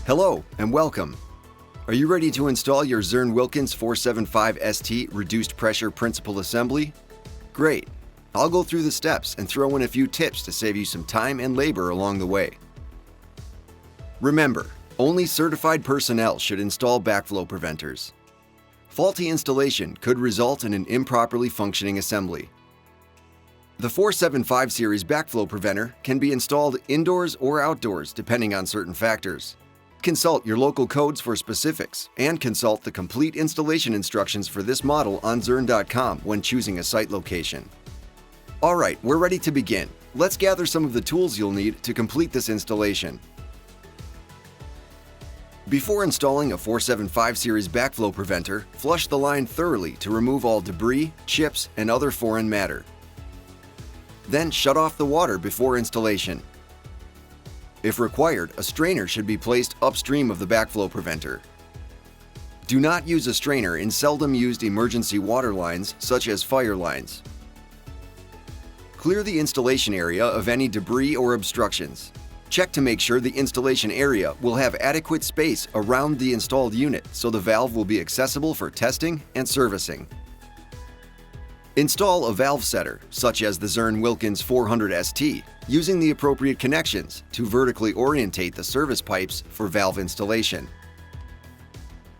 Hello and welcome. Are you ready to install your Zurn Wilkins 475ST reduced pressure principal assembly? Great. I'll go through the steps and throw in a few tips to save you some time and labor along the way. Remember, only certified personnel should install backflow preventers. Faulty installation could result in an improperly functioning assembly. The 475 series backflow preventer can be installed indoors or outdoors depending on certain factors. Consult your local codes for specifics and consult the complete installation instructions for this model on Zurn.com when choosing a site location. Alright, we're ready to begin. Let's gather some of the tools you'll need to complete this installation. Before installing a 475 series backflow preventer, flush the line thoroughly to remove all debris, chips, and other foreign matter. Then shut off the water before installation. If required, a strainer should be placed upstream of the backflow preventer. Do not use a strainer in seldom used emergency water lines such as fire lines. Clear the installation area of any debris or obstructions. Check to make sure the installation area will have adequate space around the installed unit so the valve will be accessible for testing and servicing. Install a valve setter, such as the Zurn Wilkins 475ST, using the appropriate connections to vertically orientate the service pipes for valve installation.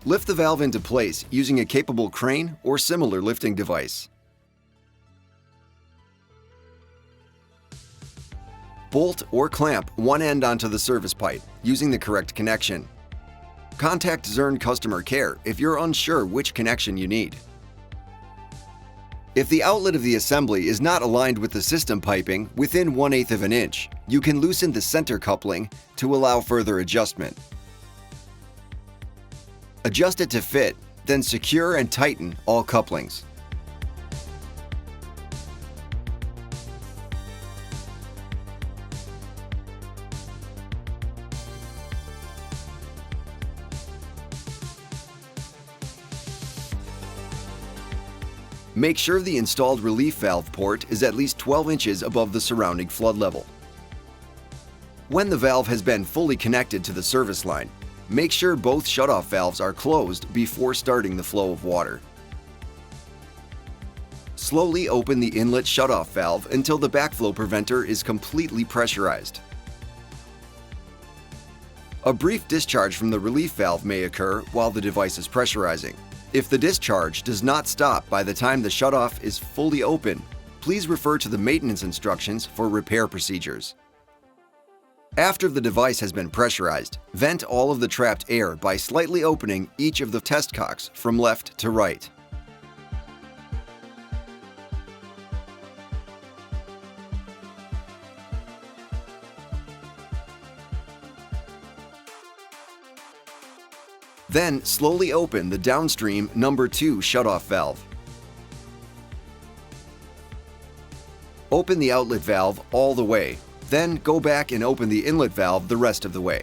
Lift the valve into place using a capable crane or similar lifting device. Bolt or clamp one end onto the service pipe using the correct connection. Contact Zurn Customer Care if you're unsure which connection you need. If the outlet of the assembly is not aligned with the system piping within 1/8 of an inch, you can loosen the center coupling to allow further adjustment. Adjust it to fit, then secure and tighten all couplings. Make sure the installed relief valve port is at least 12 inches above the surrounding flood level. When the valve has been fully connected to the service line, make sure both shutoff valves are closed before starting the flow of water. Slowly open the inlet shutoff valve until the backflow preventer is completely pressurized. A brief discharge from the relief valve may occur while the device is pressurizing. If the discharge does not stop by the time the shutoff is fully open, please refer to the maintenance instructions for repair procedures. After the device has been pressurized, vent all of the trapped air by slightly opening each of the test cocks from left to right. Then slowly open the downstream number 2 shutoff valve. Open the outlet valve all the way, then go back and open the inlet valve the rest of the way.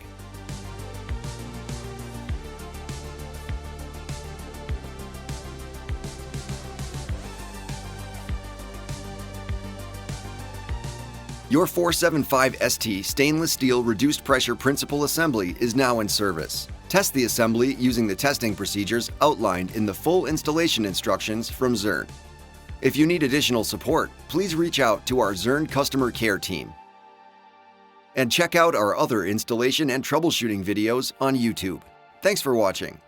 Your 475ST stainless steel reduced pressure principal assembly is now in service. Test the assembly using the testing procedures outlined in the full installation instructions from Zurn. If you need additional support, please reach out to our Zurn Customer Care team. And check out our other installation and troubleshooting videos on YouTube. Thanks for watching.